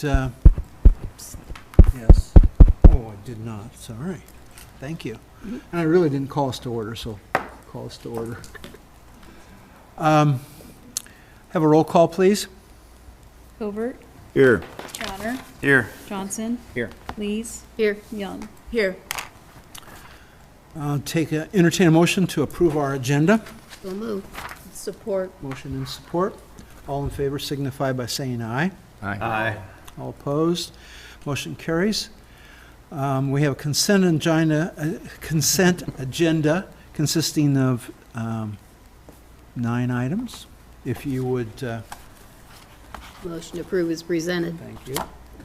yes. Oh, I did not, sorry. Thank you. And I really didn't call us to order, so call us to order. Have a roll call, please. Covert, Here. Crowner, Here. Johnson, Here. Lees, Here. Young. Here. Entertain a motion to approve our agenda. So move. Support. Motion and support. All in favor signify by saying aye. Aye. All opposed. Motion carries. We have a consent agenda consisting of 9 items. If you would, Motion to approve is presented. thank you.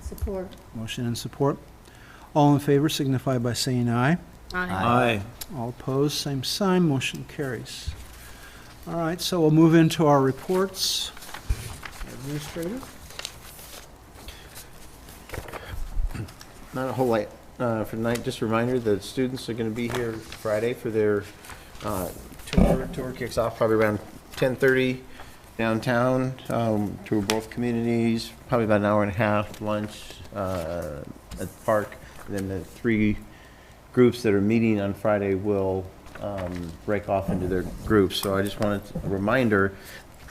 Support. Motion and support. All in favor signify by saying aye. Aye. All opposed, same sign, motion carries. All right, so we'll move into our reports. Administrator? Not a whole lot for tonight. Just a reminder that students are going to be here Friday for their tour. Tour kicks off probably around 10:30 downtown. Tour both communities, probably about an hour and a half, lunch at the park. And then the 3 groups that are meeting on Friday will break off into their groups. So I just wanted a reminder,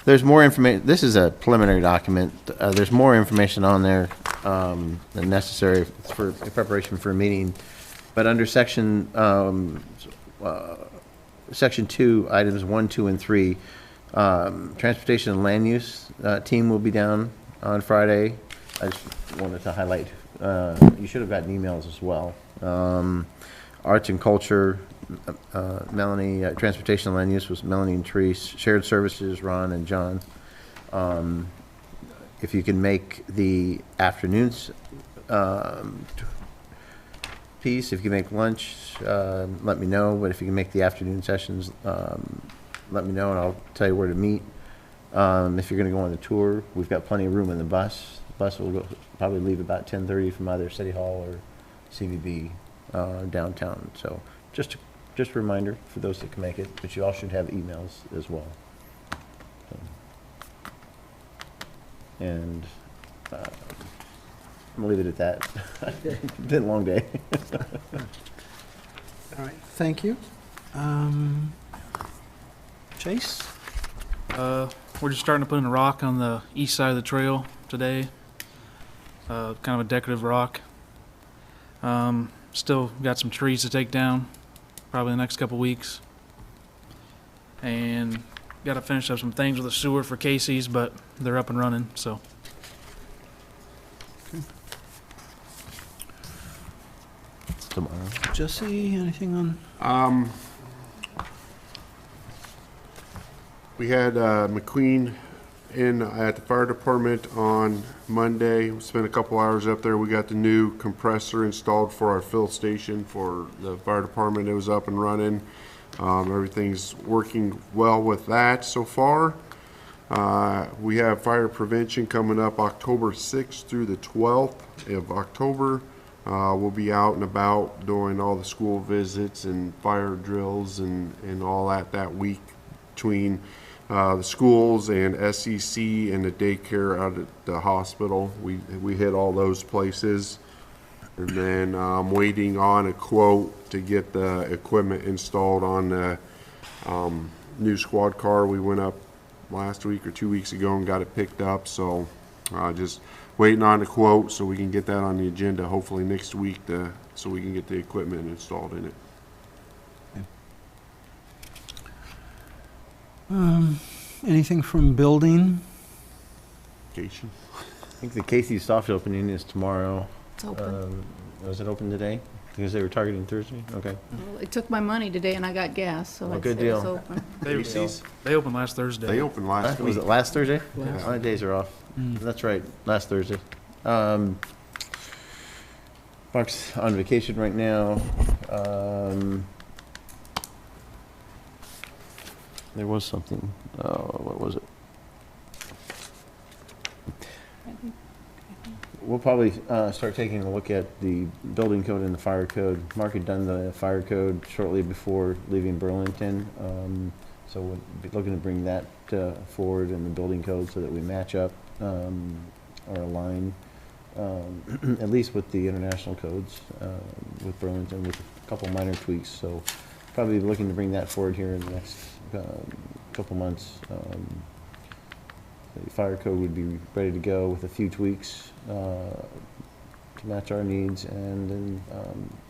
there's more information. This is a preliminary document. There's more information on there than necessary for in preparation for a meeting. But under section 2, items 1, 2, and 3, transportation and land use team will be down on Friday. I just wanted to highlight, you should have gotten emails as well. Arts and culture, Melanie, transportation and land use was Melanie and Therese. Shared services, Ron and John. If you can make the afternoons piece, if you can make lunch, let me know. But if you can make the afternoon sessions, let me know and I'll tell you where to meet. If you're going to go on the tour, we've got plenty of room in the bus. The bus will probably leave about 10:30 from either City Hall or CVB downtown. So just a reminder for those that can make it, but you all should have emails as well. So, and I'm gonna leave it at that. It's been a long day. All right, thank you. Chase? We're just starting to put in a rock on the east side of the trail today. Kind of a decorative rock. Still got some trees to take down, probably the next couple weeks. And got to finish up some things with the sewer for Casey's, but they're up and running, so. Tomorrow. Jesse, anything on? We had McQueen in at the fire department on Monday. We spent a couple hours up there. We got the new compressor installed for our fill station for the fire department. It was up and running. Everything's working well with that so far. We have fire prevention coming up October 6th through the 12th of October. We'll be out and about doing all the school visits and fire drills and all that week between the schools and SEC and the daycare out at the hospital. We hit all those places. And then I'm waiting on a quote to get the equipment installed on the new squad car. We went up last week or 2 weeks ago and got it picked up. So just waiting on a quote so we can get that on the agenda hopefully next week so we can get the equipment installed in it. Anything from building? Vacation. I think the Casey's soft opening is tomorrow. It's open. Was it open today? Because they were targeting Thursday? Okay. Well, they took my money today and I got gas, so Oh, I'd good say it's deal. open. They opened last Thursday. They opened last Was week. it last Thursday? Last. My days are off. That's right, last Thursday. Mark's on vacation right now. There was something. What was it? We'll probably start taking a look at the building code and the fire code. Mark had done the fire code shortly before leaving Burlington. So we'll be looking to bring that forward in the building code so that we match up or align at least with the international codes, with Burlington, with a couple minor tweaks. So probably looking to bring that forward here in the next couple months. The fire code would be ready to go with a few tweaks to match our needs, and then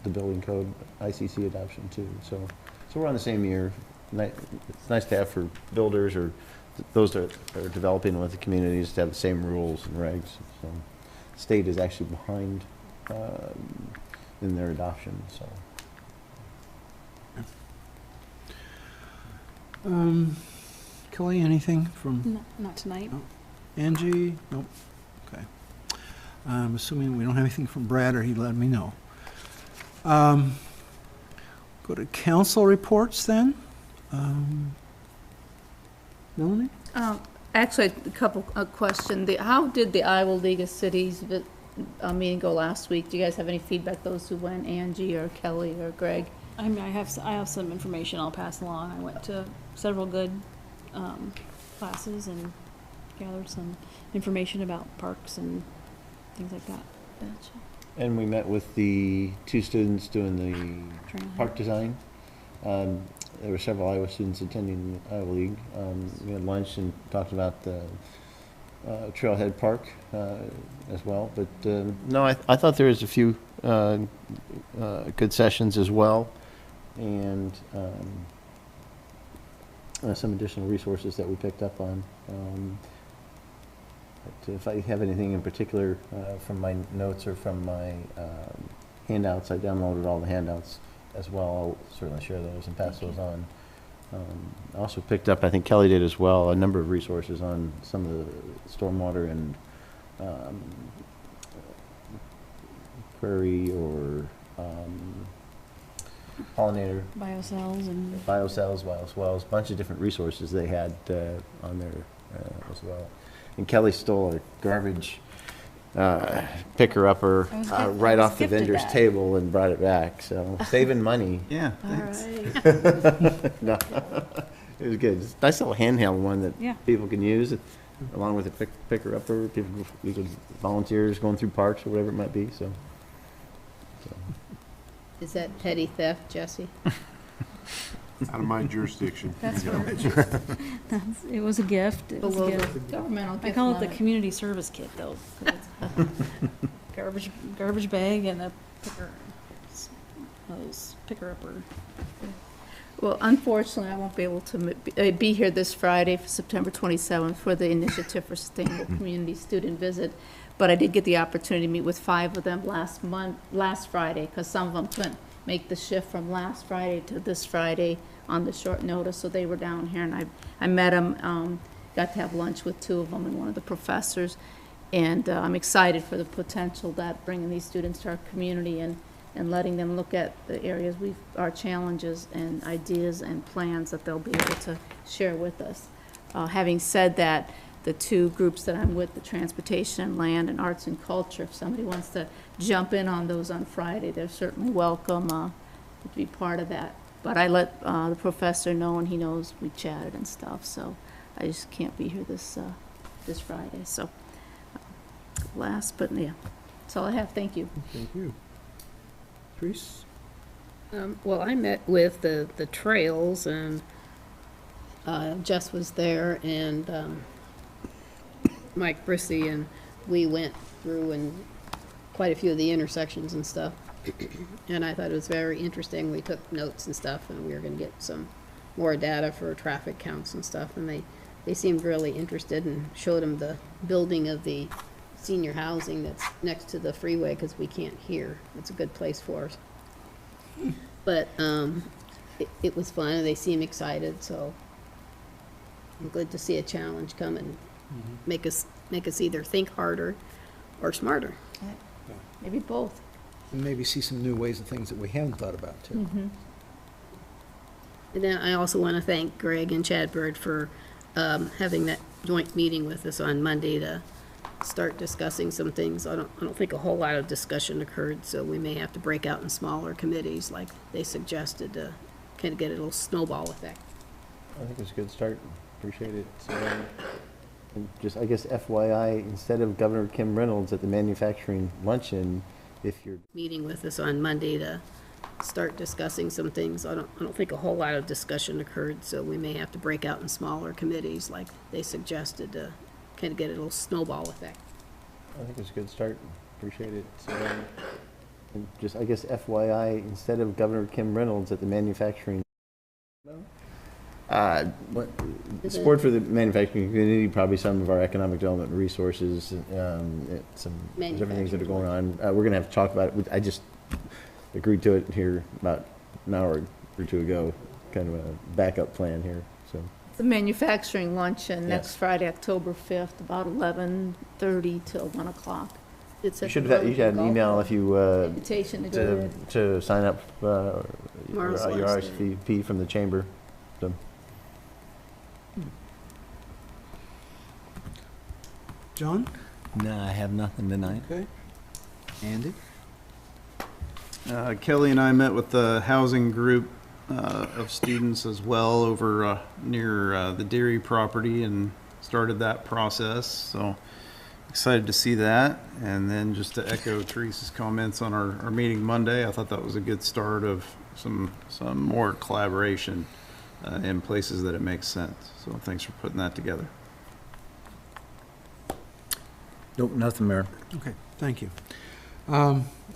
the building code ICC adoption too. So we're on the same year. It's nice to have for builders or those that are developing with the communities to have the same rules and regs. So the state is actually behind in their adoption. So Kelly, anything from Not tonight. Angie? Nope. Okay. I'm assuming we don't have anything from Brad, or he let me know. Go to council reports then. Melanie? Actually, a couple, a question. How did the Iowa League of Cities meeting go last week? Do you guys have any feedback, those who went, Angie or Kelly or Greg? I mean, I have some information I'll pass along. I went to several good classes and gathered some information about parks and things like that. and we met with the 2 students doing the Trailhead. park design. There were several Iowa students attending the Iowa League. We had lunch and talked about the Trailhead Park as well. But no, I thought there was a few good sessions as well, and some additional resources that we picked up on. But if I have anything in particular from my notes or from my handouts, I downloaded all the handouts as well. I'll certainly share those and pass those on. I also picked up, I think Kelly did as well, a number of resources on some of the stormwater and query or pollinator, Biocells and biocells, bioswells, a bunch of different resources they had on there as well. And Kelly stole a garbage picker-upper right off the gifted vendor's that. table and brought it back, so saving money. Yeah. All thanks. right. No, it was good. It's a nice little handheld one that Yeah. people can use, along with a picker-upper. We could volunteers going through parks or whatever it might be. So. Is that petty theft, Jesse? Out of my jurisdiction. that's where it was a gift. It was a Below gift. the governmental gift I call it the limit. community service kit though. 'Cause it's garbage bag and a picker upper. Well, unfortunately, I won't be able to be here this Friday, for September 27th, for the Initiative for Sustainable Community Student Visit. But I did get the opportunity to meet with 5 of them last Friday, because some of them couldn't make the shift from last Friday to this Friday on the short notice, so they were down here, and I met them, got to have lunch with 2 of them and one of the professors, and I'm excited for the potential that bringing these students to our community and letting them look at the areas our challenges and ideas and plans that they'll be able to share with us. Having said that, the 2 groups that I'm with, the Transportation and Land and Arts and Culture, if somebody wants to jump in on those on Friday, they're certainly welcome to be part of that. But I let the professor know, and he knows we chatted and stuff, so I just can't be here this Friday. So last, but yeah, that's all I have. Thank you. Thank you. Therese? Well, I met with the trails, and Jess was there, and Mike Brissy, and we went through and quite a few of the intersections and stuff. And I thought it was very interesting. We took notes and stuff, and we were going to get some more data for traffic counts and stuff. And they seemed really interested, and showed them the building of the senior housing that's next to the freeway, because we can't hear. It's a good place for us. But it was fun, and they seem excited, so I'm glad to see a challenge come and make us either think harder or smarter. Maybe both. And maybe see some new ways of things that we haven't thought about, too. And then I also want to thank Greg and Chad Bird for having that joint meeting with us on Monday to start discussing some things. I don't think a whole lot of discussion occurred, so we may have to break out in smaller committees like they suggested to kind of get a little snowball effect. I think it was a good start. Appreciate it. So, And just, I guess FYI, instead of Governor Kim Reynolds at the manufacturing luncheon, if you're Meeting with us on Monday to start discussing some things. I don't think a whole lot of discussion occurred, so we may have to break out in smaller committees like they suggested to kind of get a little snowball effect. I think it's a good start. Appreciate it. So, and just, I guess FYI, instead of Governor Kim Reynolds at the manufacturing. What, support for the manufacturing community, probably some of our economic development resources, some different things that are going on. We're going to have to talk about it. I just agreed to it here about an hour or two ago, kind of a backup plan here, so. The manufacturing luncheon Yes. next Friday, October 5th, about 11:30 till 1 o'clock. It's You at should the have, you had an Golf email Club. if you, Invitation to go there. to sign up, your Tomorrow's the last day. RSVP from the chamber, so. John? No, I have nothing tonight. Okay. Andy? Kelly and I met with the housing group of students as well over near the dairy property and started that process. So excited to see that. And then just to echo Teresa's comments on our meeting Monday, I thought that was a good start of some more collaboration in places that it makes sense. So thanks for putting that together. Nope, nothing, Mayor. Okay, thank you.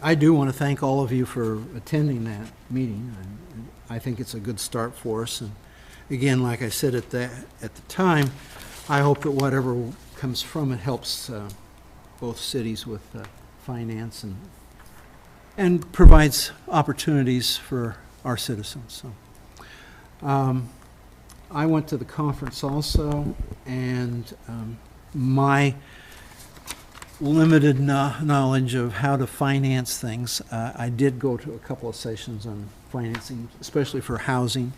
I do want to thank all of you for attending that meeting. I think it's a good start for us. And again, like I said at the time, I hope that whatever comes from it helps both cities with finance and provides opportunities for our citizens. So, I went to the conference also, and my limited knowledge of how to finance things. I did go to a couple of sessions on financing, especially for housing.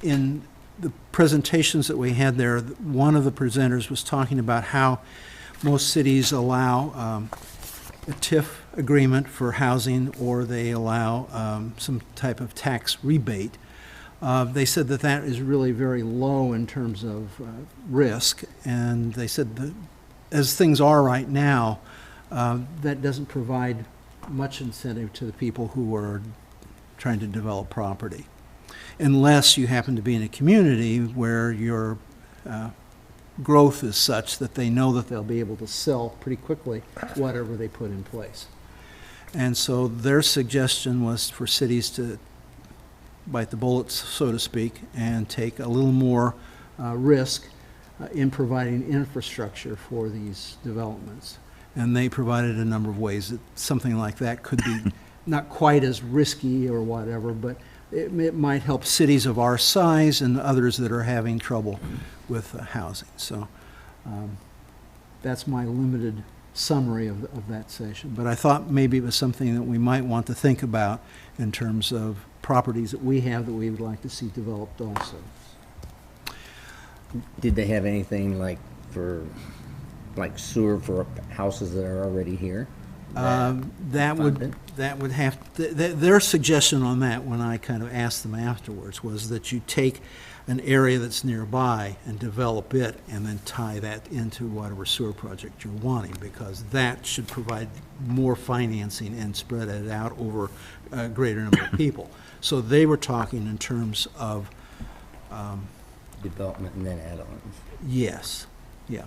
In the presentations that we had there, one of the presenters was talking about how most cities allow a TIF agreement for housing, or they allow some type of tax rebate. They said that that is really very low in terms of risk, and they said that as things are right now, that doesn't provide much incentive to the people who are trying to develop property, unless you happen to be in a community where your growth is such that they know that they'll be able to sell pretty quickly whatever they put in place. And so their suggestion was for cities to bite the bullets, so to speak, and take a little more risk in providing infrastructure for these developments. And they provided a number of ways that something like that could be not quite as risky or whatever, but it might help cities of our size and others that are having trouble with housing. So that's my limited summary of that session. But I thought maybe it was something that we might want to think about in terms of properties that we have that we would like to see developed also. Did they have anything like for, like sewer for houses that are already here? That funded? would have, their suggestion on that, when I kind of asked them afterwards, was that you take an area that's nearby and develop it and then tie that into whatever sewer project you're wanting, because that should provide more financing and spread it out over a greater number of people. So they were talking in terms of Development and then add-ons. yes, yeah.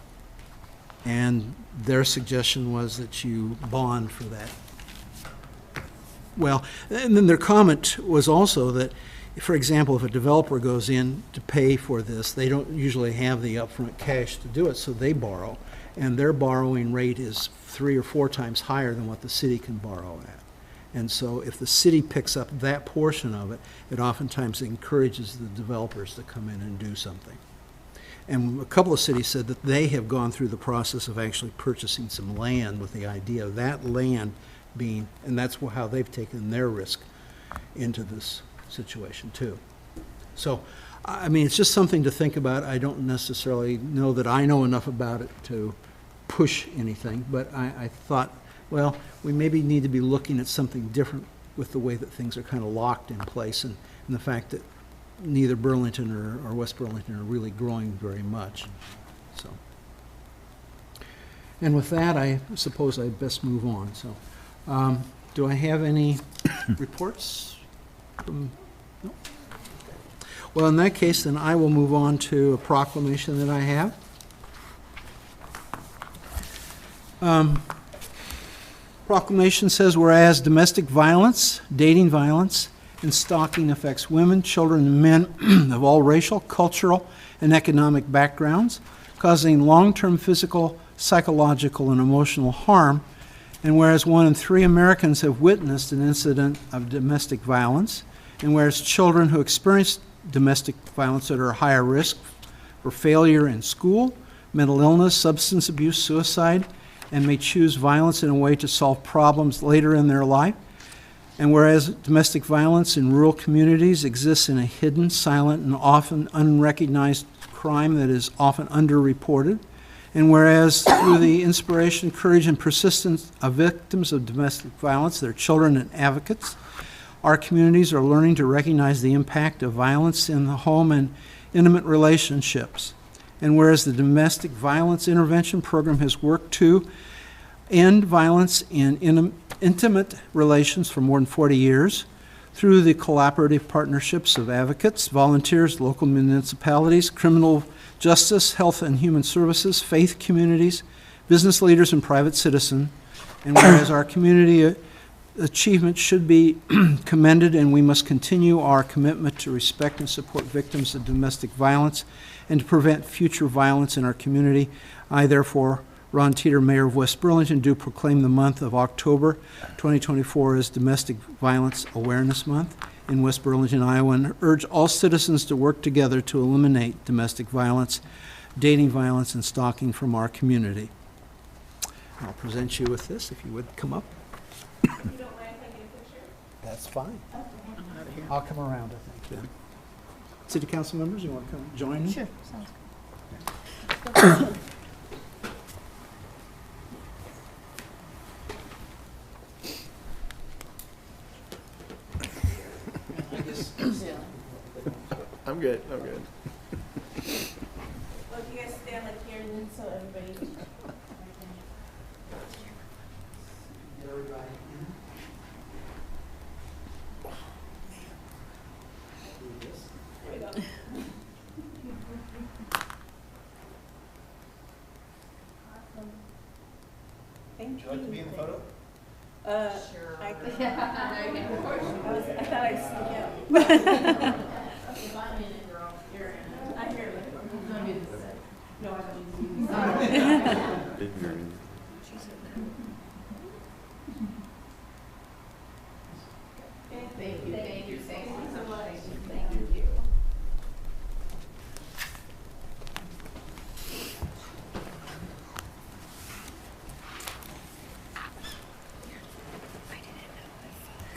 And their suggestion was that you bond for that. Well, and then their comment was also that, for example, if a developer goes in to pay for this, they don't usually have the upfront cash to do it, so they borrow. And their borrowing rate is 3 or 4 times higher than what the city can borrow at. And so if the city picks up that portion of it, it oftentimes encourages the developers to come in and do something. And a couple of cities said that they have gone through the process of actually purchasing some land with the idea of that land being, and that's how they've taken their risk into this situation too. So, I mean, it's just something to think about. I don't necessarily know that I know enough about it to push anything, but I thought, well, we maybe need to be looking at something different with the way that things are kind of locked in place, and the fact that neither Burlington or West Burlington are really growing very much. so. And with that, I suppose I'd best move on, so. Do I have any reports from, no? Well, in that case, then I will move on to a proclamation that I have. Proclamation says, whereas domestic violence, dating violence, and stalking affects women, children, and men of all racial, cultural, and economic backgrounds, causing long-term physical, psychological, and emotional harm, and whereas 1 in 3 Americans have witnessed an incident of domestic violence, and whereas children who experience domestic violence are at higher risk for failure in school, mental illness, substance abuse, suicide, and may choose violence in a way to solve problems later in their life. And whereas domestic violence in rural communities exists in a hidden, silent, and often unrecognized crime that is often underreported. And whereas through the inspiration, courage, and persistence of victims of domestic violence, their children and advocates, our communities are learning to recognize the impact of violence in the home and intimate relationships. And whereas the Domestic Violence Intervention Program has worked to end violence in intimate relations for more than 40 years through the collaborative partnerships of advocates, volunteers, local municipalities, criminal justice, health and human services, faith communities, business leaders, and private citizens. And whereas our community achievement should be commended, and we must continue our commitment to respect and support victims of domestic violence and to prevent future violence in our community. I, therefore, Ron Teeter, Mayor of West Burlington, do proclaim the month of October 2024 as Domestic Violence Awareness Month in West Burlington, Iowa, and urge all citizens to work together to eliminate domestic violence, dating violence, and stalking from our community. I'll present you with this, if you would come up. You don't mind taking a picture? That's fine. I'm out of here. I'll come around, I think, then. City council members, you want to come join me? Sure. I'm good, I'm good. Well, if you guys stand like here and then so everybody. There we go. Awesome. Thank you. Would you like to be in the photo? Sure. I thought I sneaked out. If I'm in it, girl, you're in it. I hear it. I'm gonna be the set. No, I don't. Thank you. Thank you. Thank you so much. Thank you.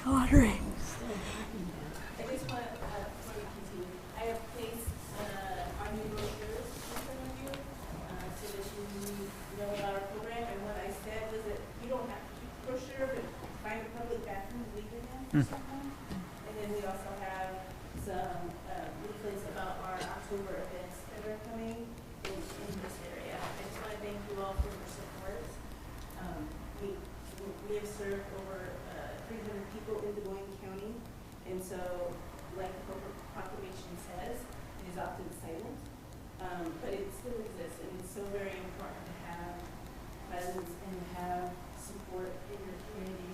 Lottery. I just want to, before we continue, I have placed our new brochures in front of you so that you know about our program. And what I said was that you don't have to keep the brochure, but find a public bathroom to leave it in or something. And then we also have some leaflets about our October events that are coming in this area. I just want to thank you all for your support. We have served over 300 people in Des Moines County, and so, like the proclamation says, it is often silent, but it still exists, and it's so very important to have presence and to have support in your community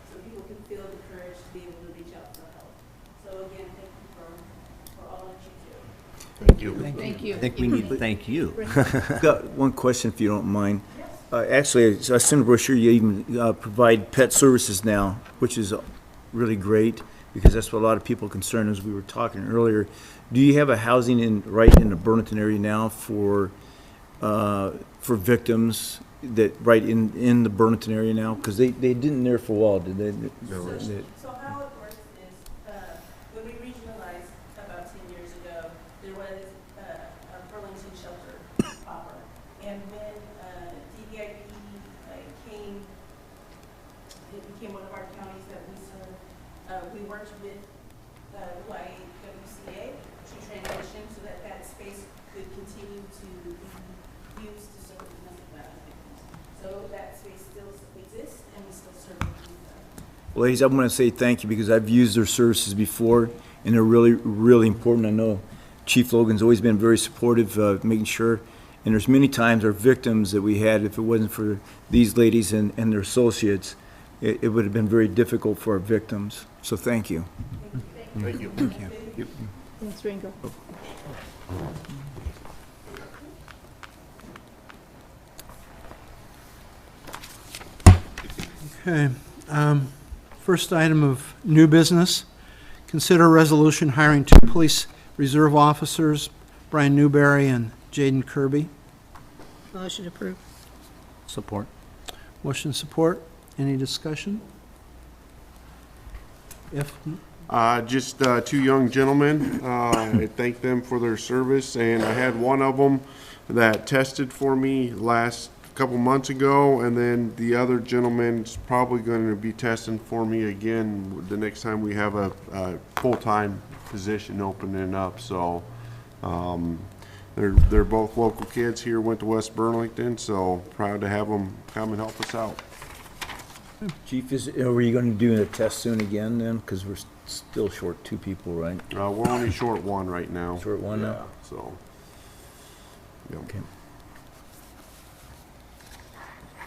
so people can feel the courage to be able to reach out for help. So again, thank you for all that you do. Thank you. Thank you. I think we need to thank you. Got one question, if you don't mind. Actually, I sent a brochure, you even provide pet services now, which is really great, because that's what a lot of people are concerned, as we were talking earlier. Do you have a housing right in the Burlington area now for victims that right in the Burlington area now? Because they didn't there for a while, did they? No. So how it works is, when we regionalized about 10 years ago, there was a Burlington shelter proper. And when DVIP came, it became one of our counties that we serve, we worked with YWCA to transition so that space could continue to be used to serve domestic violence victims. So that space still exists, and we still serve them. Well, ladies, I want to say thank you because I've used their services before, and they're really, really important. I know Chief Logan's always been very supportive of making sure, and there's many times our victims that we had, if it wasn't for these ladies and their associates, it would have been very difficult for our victims. So thank you. Thank you. Thank you. Thanks, Ringo. Okay. First item of new business, consider resolution hiring 2 police reserve officers, Brian Newberry and Jaden Kirby. Motion approved. Support. Motion support. Any discussion? If, Just 2 young gentlemen. I thank them for their service, and I had one of them that tested for me last couple months ago, and then the other gentleman's probably going to be testing for me again the next time we have a full-time position opening up. So they're both local kids here, went to West Burlington, so proud to have them come and help us out. Chief, are you going to do a test soon again then? Because we're still short 2 people, right? We're only short 1 right now. Short 1 now? Yeah, so. Yep. Okay.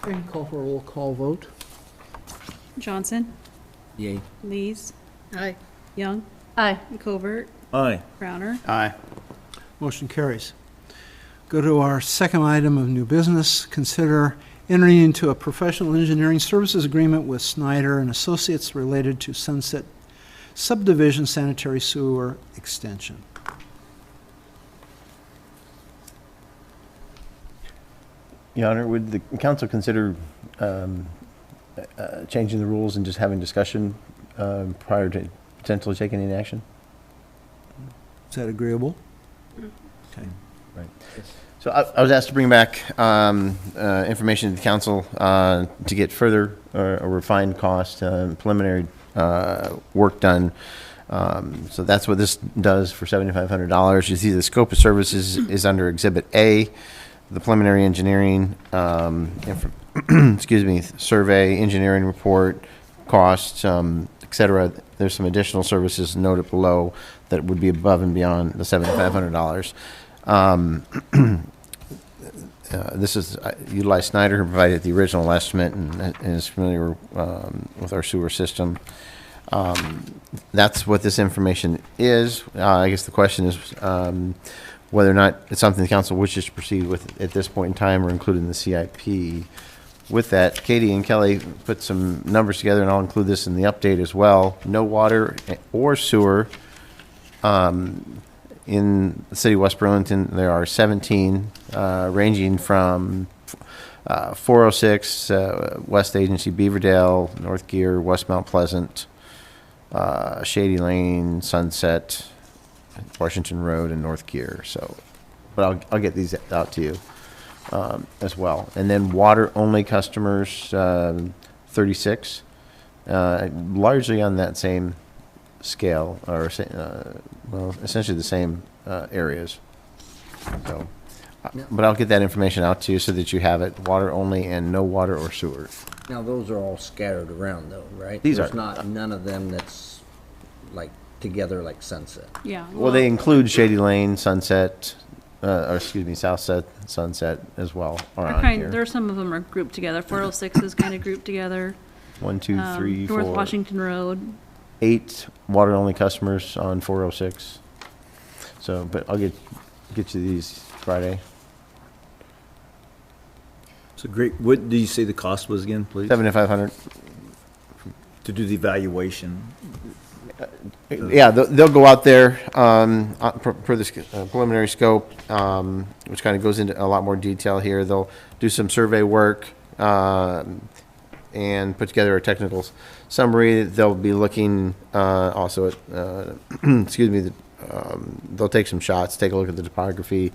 okay, call for a roll call vote. Johnson, Yay. Lees, Aye. Young, Aye. Covert, Aye. Crowner. Aye. Motion carries. Go to our second item of new business. Consider entering into a professional engineering services agreement with Snyder and Associates related to Sunset Subdivision Sanitary Sewer Extension. Your Honor, would the council consider changing the rules and just having discussion prior to potentially taking any action? Is that agreeable? Okay. So I was asked to bring back information to the council to get further or refined cost, preliminary work done. So that's what this does for $7,500. You see the scope of services is under Exhibit A, the preliminary engineering, excuse me, survey, engineering report, costs, et cetera. There's some additional services noted below that would be above and beyond the $7,500. This is utilize Snyder, who provided the original estimate and is familiar with our sewer system. That's what this information is. I guess the question is whether or not it's something the council wishes to proceed with at this point in time or include in the CIP. With that, Katie and Kelly put some numbers together, and I'll include this in the update as well. No water or sewer in the city of West Burlington. There are 17, ranging from 406, West Agency, Beaverdale, North Gear, West Mount Pleasant, Shady Lane, Sunset, Washington Road, and North Gear. So, but I'll get these out to you as well. And then water-only customers, 36, largely on that same scale, or well, essentially the same areas. So, but I'll get that information out to you so that you have it, water only and no water or sewer. Now, those are all scattered around though, right? These There's are. not, none of them that's like together like Sunset. Yeah. Well, they include Shady Lane, Sunset, or excuse me, Southset, Sunset as well are on here. There are some of them are grouped together. 406 is kind of grouped together. 1, 2, 3, 4. North Washington Road. 8 water-only customers on 406. So, but I'll get you these Friday. So great. What did you say the cost was again, please? 7,500. To do the evaluation. Yeah, they'll go out there per the preliminary scope, which kind of goes into a lot more detail here. They'll do some survey work and put together a technical summary. They'll be looking also at, excuse me, they'll take some shots, take a look at the topography,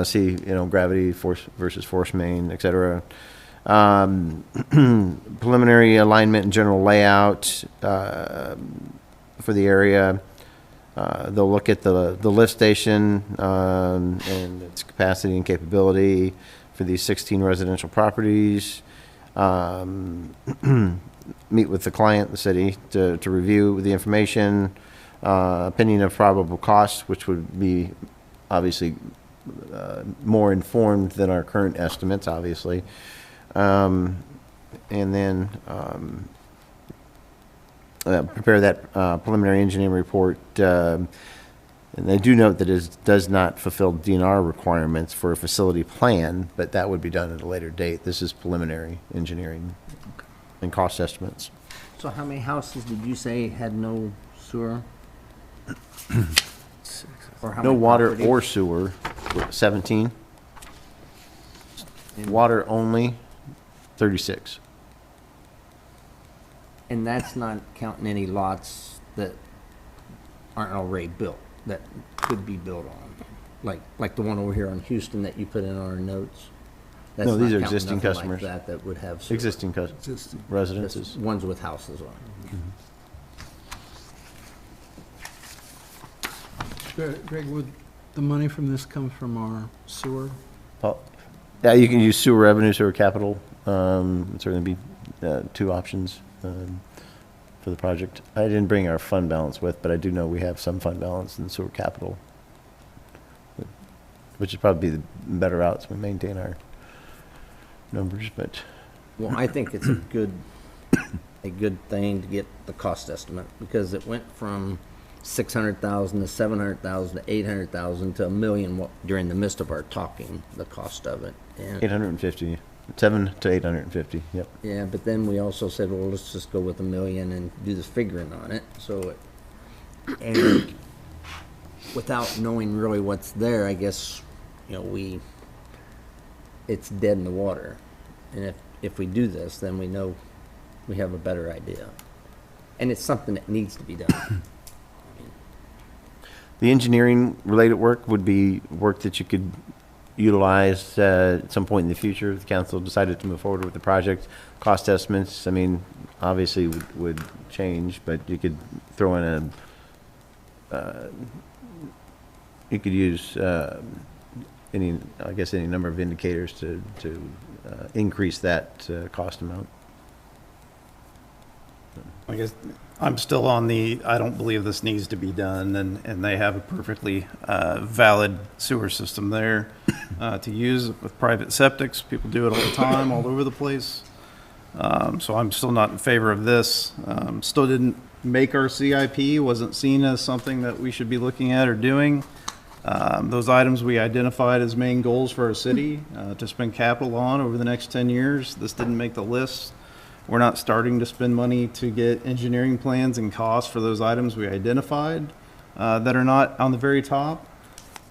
see, gravity, force versus force main, et cetera. Preliminary alignment and general layout for the area. They'll look at the lift station and its capacity and capability for these 16 residential properties. Meet with the client, the city, to review the information, opinion of probable costs, which would be obviously more informed than our current estimates, obviously. And then prepare that preliminary engineering report. And they do note that it does not fulfill DNR requirements for a facility plan, but that would be done at a later date. This is preliminary engineering and cost estimates. So how many houses did you say had no sewer? Or how No many water properties? or sewer, 17. Water only, 36. And that's not counting any lots that aren't already built, that could be built on, like the one over here on Houston that you put in our notes. That's No, these not are counting existing nothing like customers. that would have sewer. Existing Existing. residences. Just ones with houses on it. Greg, would the money from this come from our sewer? Yeah, you can use sewer revenue, sewer capital. It'd certainly be 2 options for the project. I didn't bring our fund balance with, but I do know we have some fund balance in sewer capital, which would probably be the better route to maintain our numbers, but Well, I think it's a good thing to get the cost estimate, because it went from 600,000 to 700,000 to 800,000 to $1 million during the midst of our talking, the cost of it. And 850, 7 to 850, yep. yeah, but then we also said, well, let's just go with $1 million and do the figuring on it. So, and without knowing really what's there, I guess, it's dead in the water. And if we do this, then we know we have a better idea. And it's something that needs to be done. The engineering related work would be work that you could utilize at some point in the future if the council decided to move forward with the project. Cost estimates, I mean, obviously would change, but you could throw in you could use any number of indicators to increase that cost amount. I guess I'm still on I don't believe this needs to be done, and they have a perfectly valid sewer system there to use with private septics. People do it all the time, all over the place. So I'm still not in favor of this. Still didn't make our CIP, wasn't seen as something that we should be looking at or doing. Those items we identified as main goals for our city to spend capital on over the next 10 years. This didn't make the list. We're not starting to spend money to get engineering plans and costs for those items we identified that are not on the very top.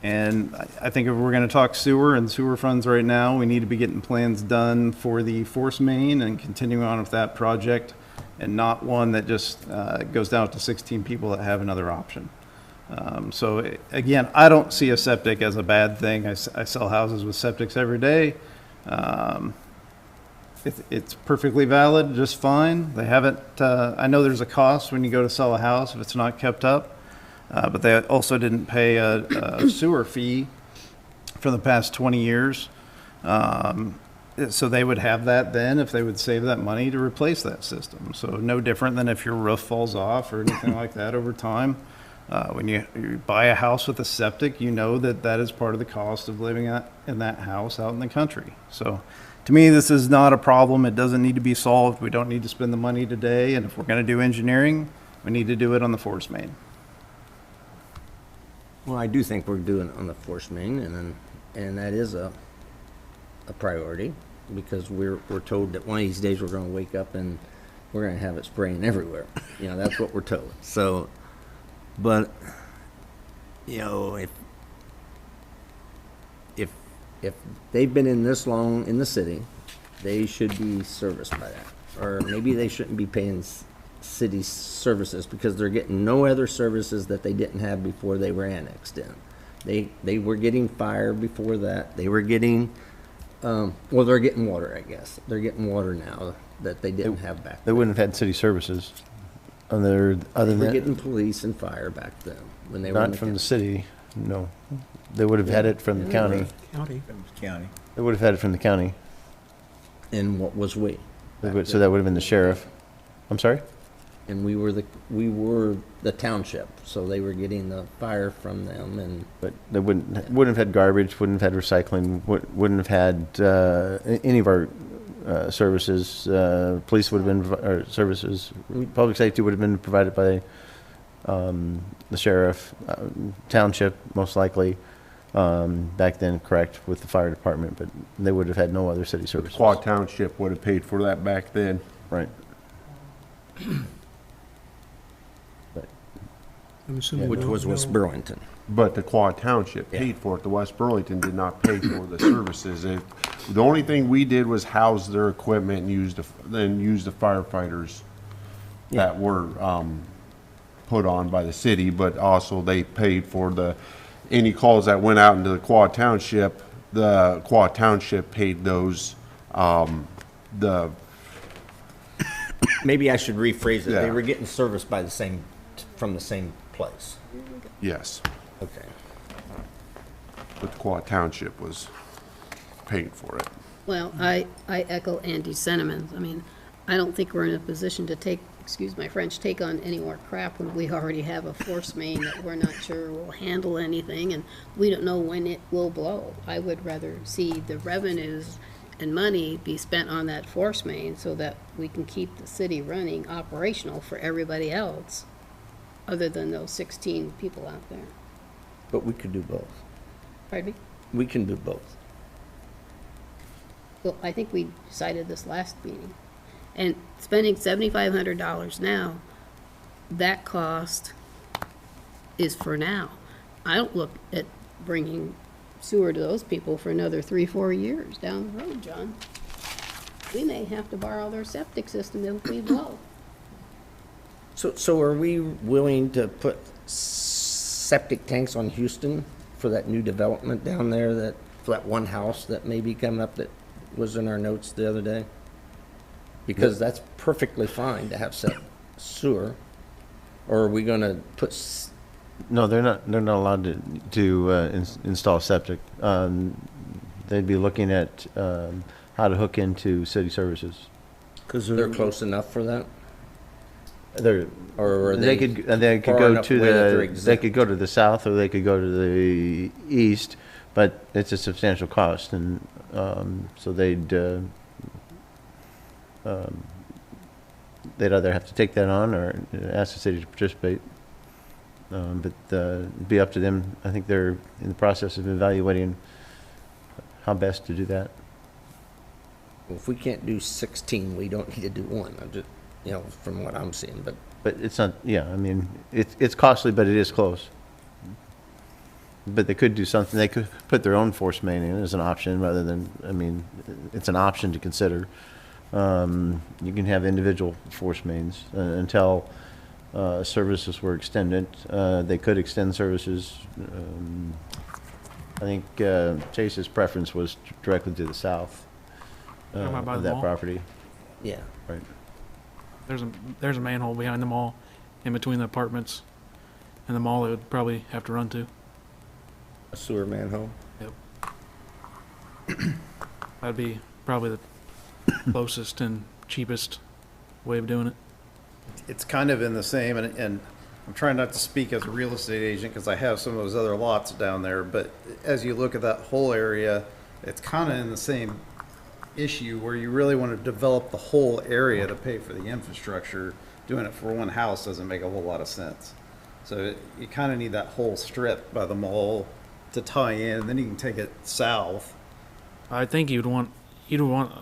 And I think if we're going to talk sewer and sewer funds right now, we need to be getting plans done for the force main and continuing on with that project, and not one that just goes down to 16 people that have another option. So again, I don't see a septic as a bad thing. I sell houses with septics every day. It's perfectly valid, just fine. They haven't, I know there's a cost when you go to sell a house if it's not kept up, but they also didn't pay a sewer fee for the past 20 years. So they would have that then if they would save that money to replace that system. So no different than if your roof falls off or anything like that over time. When you buy a house with a septic, you know that is part of the cost of living in that house out in the country. So to me, this is not a problem. It doesn't need to be solved. We don't need to spend the money today. And if we're going to do engineering, we need to do it on the force main. Well, I do think we're doing it on the force main, and that is a priority, because we're told that one of these days we're going to wake up and we're going to have it spraying everywhere. That's what we're told. So, but if they've been in this long in the city, they should be serviced by that. Or maybe they shouldn't be paying city services because they're getting no other services that they didn't have before they were annexed in. They were getting fire before that. They were getting, they're getting water, I guess. They're getting water now that they didn't have back They then. wouldn't have had city services. other They than were that, getting police and fire back then, when they were in not from the county. city, no. They would have had it from the county. County. County. They would have had it from the county. And what was we? So that would have been the sheriff. I'm sorry? And we were the township, so they were getting the fire from them, and But they wouldn't have had garbage, wouldn't have had recycling, wouldn't have had any of our services. Police would have been, or services, public safety would have been provided by the sheriff, township, most likely. Back then, correct, with the fire department, but they would have had no other city The services. Quad Township would have paid for that back then. Right. I'm assuming which was West Burlington. But the Quad Township paid for it. The West Burlington did not pay for the services. The only thing we did was house their equipment and use the firefighters that were put on by the city, but also they paid for any calls that went out into the Quad Township. The Quad Township paid those, Maybe I should rephrase it. They Yeah. were getting service from the same place. yes, Okay. but the Quad Township was paying for it. Well, I echo Andy's sentiments. I mean, I don't think we're in a position to take, excuse my French, take on any more crap when we already have a force main that we're not sure will handle anything, and we don't know when it will blow. I would rather see the revenues and money be spent on that force main so that we can keep the city running operational for everybody else, other than those 16 people out there. But we could do both. Pardon me? We can do both. Well, I think we decided this last meeting. And spending $7,500 now, that cost is for now. I don't look at bringing sewer to those people for another 3-4 years down the road, John. We may have to borrow their septic system if we blow. So are we willing to put septic tanks on Houston for that new development down there, for that one house that may be coming up that was in our notes the other day? Because that's perfectly fine to have sewer. Or are we gonna put, No, they're not allowed to install septic. They'd be looking at how to hook into city services. because they're close enough for that? They're, Or are they they could far go enough to away that they're they exempt? could go to the south or they could go to the east, but it's a substantial cost, and so they'd either have to take that on or ask the city to participate. But it'd be up to them. I think they're in the process of evaluating how best to do that. If we can't do 16, we don't need to do one. I'm just, from what I'm seeing, but But it's not, yeah, I mean, it's costly, but it is close. But they could do something, they could put their own force main in as an option rather than, I mean, it's an option to consider. You can have individual force mains until services were extended. They could extend services. I think Chase's preference was directly to the south Talking about by of the that mall? property. yeah. Right. There's a manhole behind the mall, in between the apartments and the mall. They would probably have to run to. A sewer manhole. That'd be probably the closest and cheapest way of doing it. It's kind of in the same, and I'm trying not to speak as a real estate agent because I have some of those other lots down there, but as you look at that whole area, it's kind of in the same issue where you really want to develop the whole area to pay for the infrastructure. Doing it for one house doesn't make a whole lot of sense. So you kind of need that whole strip by the mall to tie in, then you can take it south. I think you'd want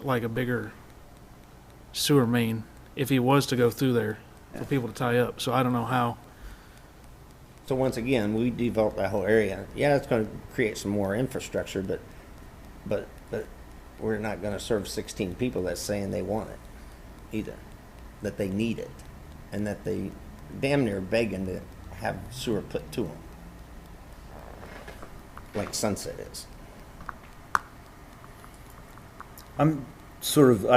like a bigger sewer main if he was to go through there for people to tie up. So I don't know how. So once again, we develop that whole area. Yeah, it's going to create some more infrastructure, but we're not going to serve 16 people that's saying they want it either, that they need it, and that they damn near begging to have sewer put to them, like Sunset is. I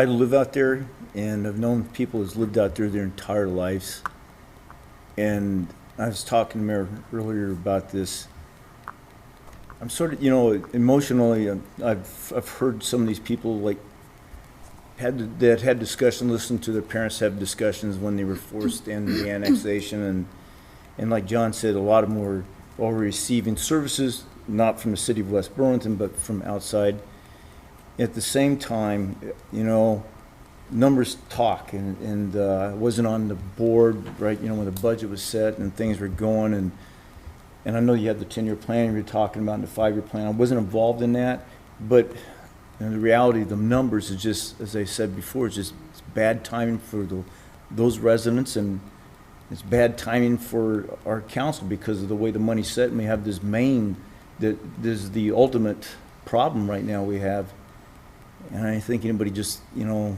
live out there, and I've known people who's lived out there their entire lives, And I was talking to Mayor earlier about this. I'm sort of, you know, emotionally, I've heard some of these people like that had discussion, listened to their parents have discussions when they were forced into the annexation, and like John said, a lot of them were all receiving services, not from the city of West Burlington, but from outside. At the same time, you know, numbers talk, and I wasn't on the board, right, you know, when the budget was set and things were going, and I know you had the 10-year plan you were talking about and the 5-year plan. I wasn't involved in that, but you know, the reality of the numbers is just, as I said before, it's bad timing for those residents, and it's bad timing for our council because of the way the money's set, and we have this main, that this is the ultimate problem right now we have. And I think anybody just, you know,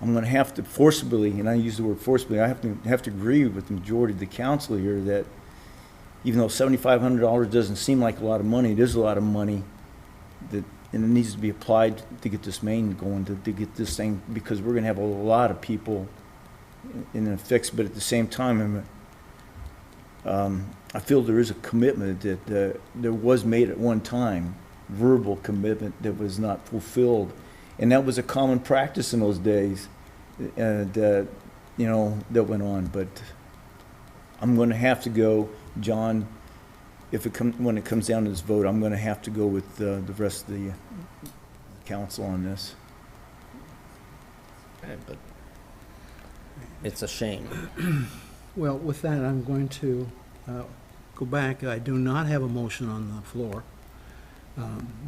I'm going to have to forcibly, and I use the word forcibly, I have to agree with the majority of the council here that even though $7,500 doesn't seem like a lot of money, it is a lot of money, that, and it needs to be applied to get this main going, to get this thing, because we're going to have a lot of people in a fix. But at the same time, I feel there is a commitment that there was made at one time, verbal commitment that was not fulfilled. And that was a common practice in those days, and you know, that went on. But I'm going to have to go, John. When it comes down to this vote, I'm going to have to go with the rest of the council on this. But it's a shame. Well, with that, I'm going to go back. I do not have a motion on the floor.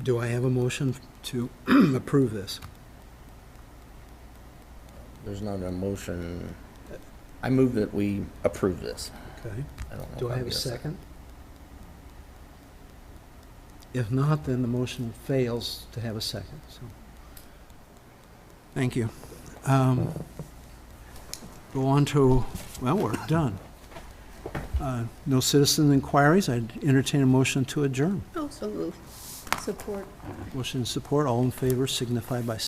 Do I have a motion to approve this? There's not a motion. I move that we approve this. Okay. I don't know Do if I I'll have a get second? If not, then the motion fails to have a second. So, thank you. Go on to, well, we're done. No citizen inquiries. I'd entertain a motion to adjourn. Oh, so moved. Support. Motion and support. All in favor signify by